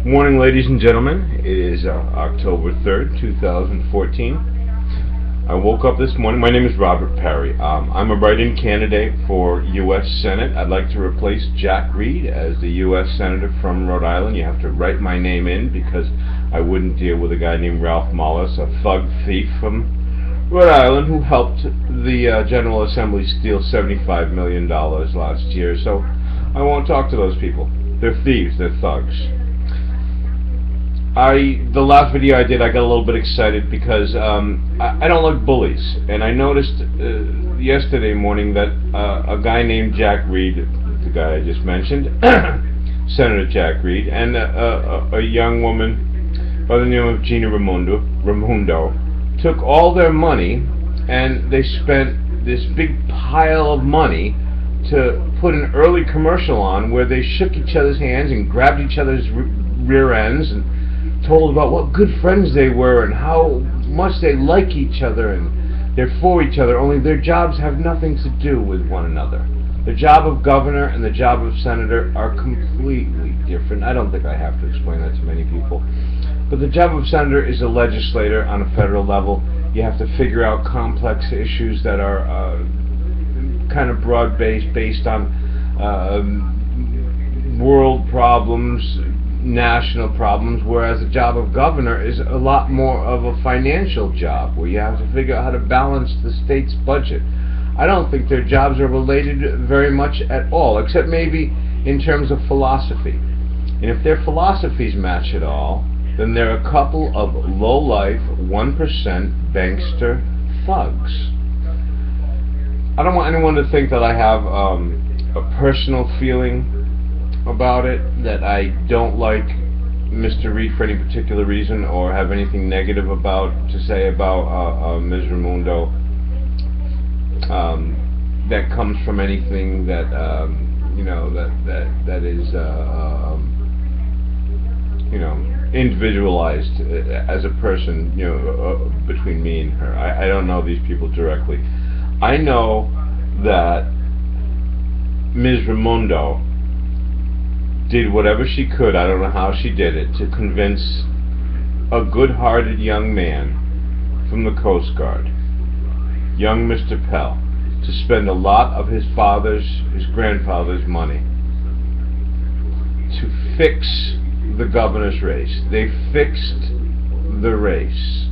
Morning, ladies and gentlemen. It is October 3rd, 2014. I woke up this morning. My name is Robert Perry. I'm a write-in candidate for U.S. Senate. I'd like to replace Jack Reed as the U.S. Senator from Rhode Island. You have to write my name in because I wouldn't deal with a guy named Ralph Mollis, a thug thief from Rhode Island who helped the General Assembly steal $75 million last year. So I won't talk to those people. They're thieves. They're thugs. The last video I did, I got a little bit excited because I don't like bullies, and I noticed yesterday morning that a guy named Jack Reed, the guy I just mentioned, Senator Jack Reed, and a young woman by the name of Gina Raimondo took all their money and they spent this big pile of money to put an early commercial on where they shook each other's hands and grabbed each other's rear ends and told about what good friends they were and how much they like each other and they're for each other, only their jobs have nothing to do with one another. The job of governor and the job of senator are completely different. I don't think I have to explain that to many people. But the job of senator is a legislator on a federal level. You have to figure out complex issues that are kind of broad-based, based on world problems, national problems, whereas the job of governor is a lot more of a financial job where you have to figure out how to balance the state's budget. I don't think their jobs are related very much at all, except maybe in terms of philosophy. And if their philosophies match at all, then they're a couple of low-life, 1% bankster thugs. I don't want anyone to think that I have a personal feeling about it, that I don't like Mr. Reed for any particular reason or have anything negative to say about Ms. Raimondo that comes from anything that that is individualized as a person, between me and her. I don't know these people directly. I know that Ms. Raimondo did whatever she could, I don't know how she did it, to convince a good-hearted young man from the Coast Guard, young Mr. Pell, to spend a lot of his grandfather's money to fix the governor's race. They fixed the race.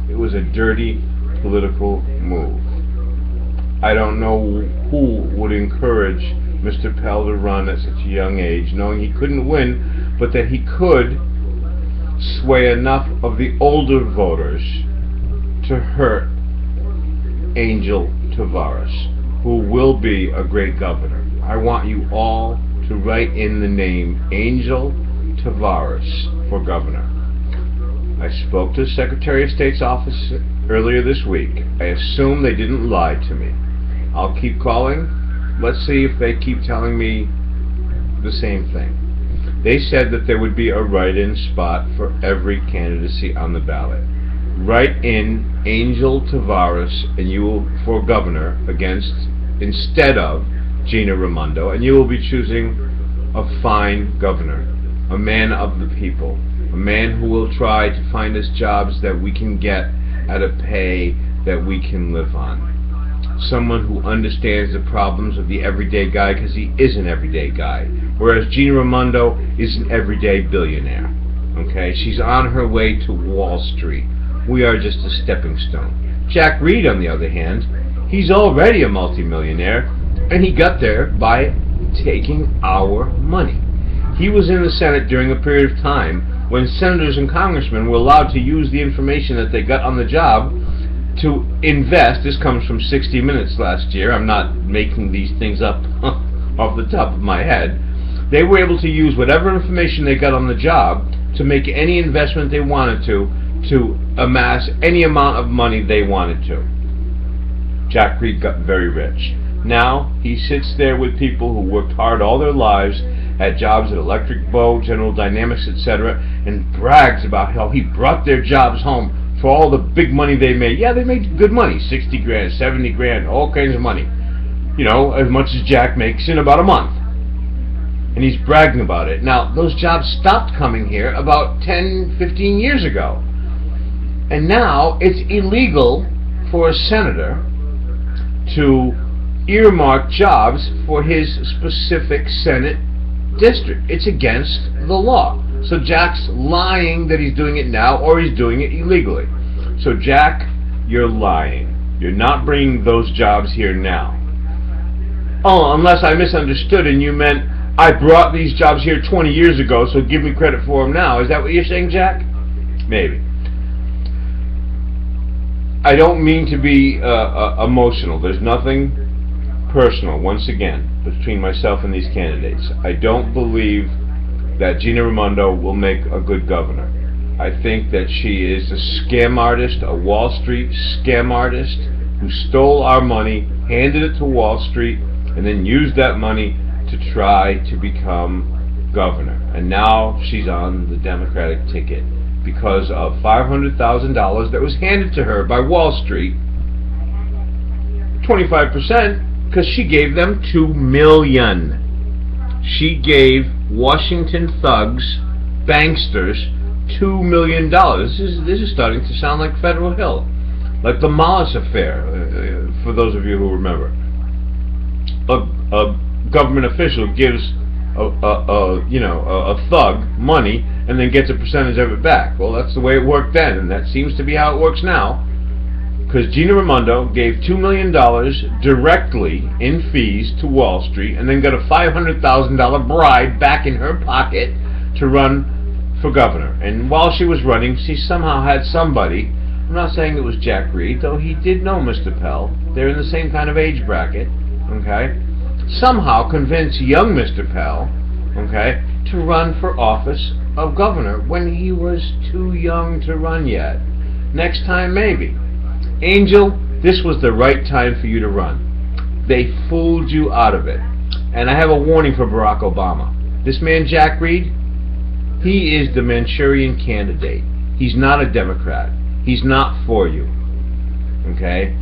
It was a dirty political move. I don't know who would encourage Mr. Pell to run at such a young age, knowing he couldn't win, but that he could sway enough of the older voters to hurt Angel Tavares, who will be a great governor. I want you all to write in the name Angel Tavares for governor. I spoke to the Secretary of State's office earlier this week. I assume they didn't lie to me. I'll keep calling. Let's see if they keep telling me the same thing. They said that there would be a write-in spot for every candidacy on the ballot. Write in Angel Tavares and you will, for governor, instead of Gina Raimondo, and you will be choosing a fine governor, a man of the people, a man who will try to find us jobs that we can get at a pay that we can live on. Someone who understands the problems of the everyday guy, because he is an everyday guy, whereas Gina Raimondo is an everyday billionaire. Okay, she's on her way to Wall Street. We are just a stepping stone. Jack Reed, on the other hand, he's already a multimillionaire, and he got there by taking our money. He was in the Senate during a period of time when senators and congressmen were allowed to use the information that they got on the job to invest. This comes from 60 Minutes last year. I'm not making these things up off the top of my head. They were able to use whatever information they got on the job to make any investment they wanted to amass any amount of money they wanted to. Jack Reed got very rich. Now he sits there with people who worked hard all their lives, had jobs at Electric Boat, General Dynamics, etc., and brags about how he brought their jobs home for all the big money they made. Yeah, they made good money, 60 grand, 70 grand, all kinds of money. As much as Jack makes in about a month. and he's bragging about it. Now, those jobs stopped coming here about 10, 15 years ago. And now it's illegal for a senator to earmark jobs for his specific Senate district. It's against the law. So Jack's lying that he's doing it now, or he's doing it illegally. So Jack, you're lying. You're not bringing those jobs here now. Oh, unless I misunderstood and you meant I brought these jobs here 20 years ago, so give me credit for them now. Is that what you're saying, Jack? Maybe. I don't mean to be emotional. There's nothing personal, once again, between myself and these candidates. I don't believe that Gina Raimondo will make a good governor. I think that she is a scam artist, a Wall Street scam artist, who stole our money, handed it to Wall Street, and then used that money to try to become governor. And now she's on the Democratic ticket because of $500,000 that was handed to her by Wall Street, 25%, because she gave them $2 million. She gave Washington thugs, banksters, $2 million. This is starting to sound like Federal Hill, like the Mollis affair. For those of you who remember, a government official gives a thug money and then gets a percentage of it back. Well, that's the way it worked then, and that seems to be how it works now. Because Gina Raimondo gave $2 million directly in fees to Wall Street and then got a $500,000 bribe back in her pocket to run for governor. And while she was running, she somehow had somebody, I'm not saying it was Jack Reed, though he did know Mr. Pell, they're in the same kind of age bracket, okay, somehow convince young Mr. Pell, okay, to run for office of governor when he was too young to run yet. Next time, maybe. Angel, this was the right time for you to run. They fooled you out of it. And I have a warning for Barack Obama. This man, Jack Reed, he is the Manchurian candidate. He's not a Democrat. He's not for you. Okay?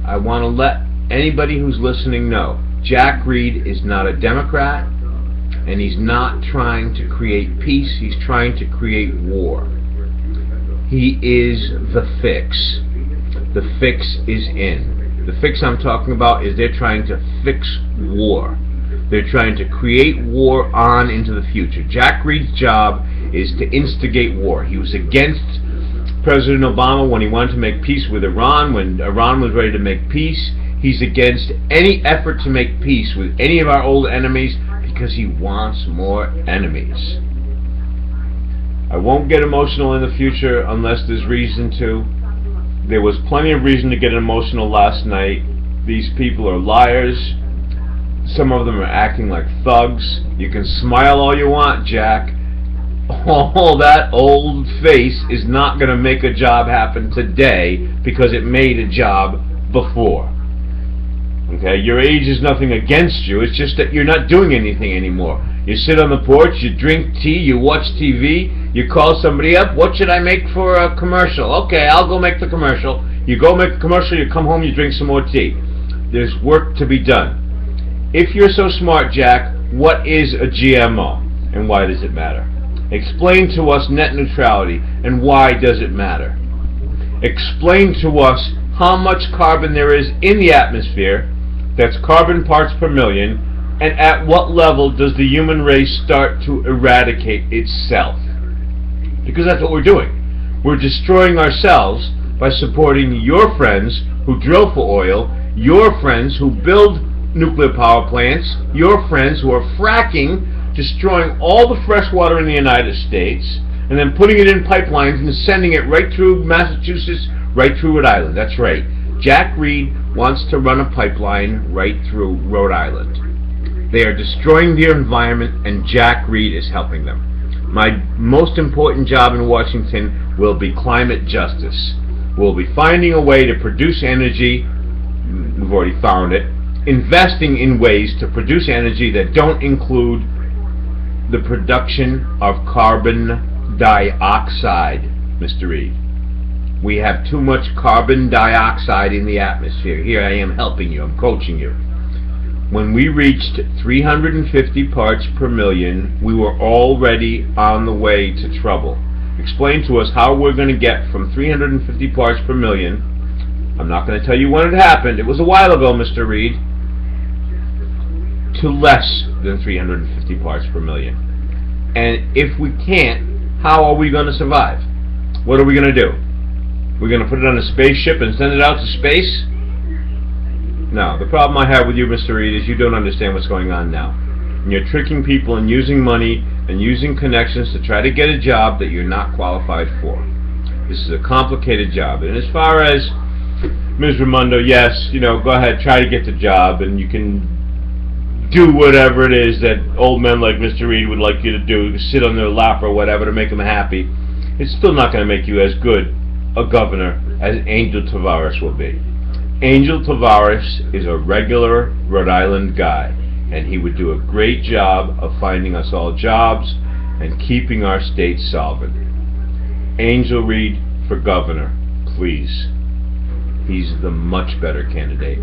I want to let anybody who's listening know, Jack Reed is not a Democrat, and he's not trying to create peace. He's trying to create war. He is the fix. The fix is in. The fix I'm talking about is they're trying to fix war. They're trying to create war on into the future. Jack Reed's job is to instigate war. He was against President Obama when he wanted to make peace with Iran, when Iran was ready to make peace. He's against any effort to make peace with any of our old enemies because he wants more enemies. I won't get emotional in the future unless there's reason to. There was plenty of reason to get emotional last night. These people are liars. Some of them are acting like thugs. You can smile all you want, Jack. All that old face is not going to make a job happen today because it made a job before. Okay, your age is nothing against you. It's just that you're not doing anything anymore. You sit on the porch, you drink tea, you watch TV, you call somebody up. What should I make for a commercial? Okay, I'll go make the commercial. You go make the commercial, you come home, you drink some more tea. There's work to be done. If you're so smart, Jack, what is a GMO and why does it matter? Explain to us net neutrality and why does it matter? Explain to us how much carbon there is in the atmosphere. That's carbon parts per million, and at what level does the human race start to eradicate itself? Because that's what we're doing. We're destroying ourselves by supporting your friends who drill for oil, your friends who build nuclear power plants, your friends who are fracking, destroying all the fresh water in the United States, and then putting it in pipelines and sending it right through Massachusetts, right through Rhode Island. That's right. Jack Reed wants to run a pipeline right through Rhode Island. They are destroying their environment, and Jack Reed is helping them. My most important job in Washington will be climate justice. We'll be finding a way to produce energy, we've already found it, investing in ways to produce energy that don't include the production of carbon dioxide, Mr. Reed. We have too much carbon dioxide in the atmosphere. Here I am helping you. I'm coaching you. When we reached 350 parts per million, we were already on the way to trouble. Explain to us how we're going to get from 350 parts per million. I'm not going to tell you when it happened. It was a while ago, Mr. Reed. To less than 350 parts per million. And if we can't, how are we going to survive? What are we going to do? We're going to put it on a spaceship and send it out to space? No, the problem I have with you, Mr. Reed, is you don't understand what's going on now. And you're tricking people and using money and using connections to try to get a job that you're not qualified for. This is a complicated job. And as far as Ms. Raimondo, yes, go ahead, try to get the job, and you can do whatever it is that old men like Mr. Reed would like you to do, sit on their lap or whatever to make them happy. It's still not going to make you as good a governor as Angel Tavares will be. Angel Tavares is a regular Rhode Island guy, and he would do a great job of finding us all jobs and keeping our state solvent. Angel Reed for governor, please. He's the much better candidate.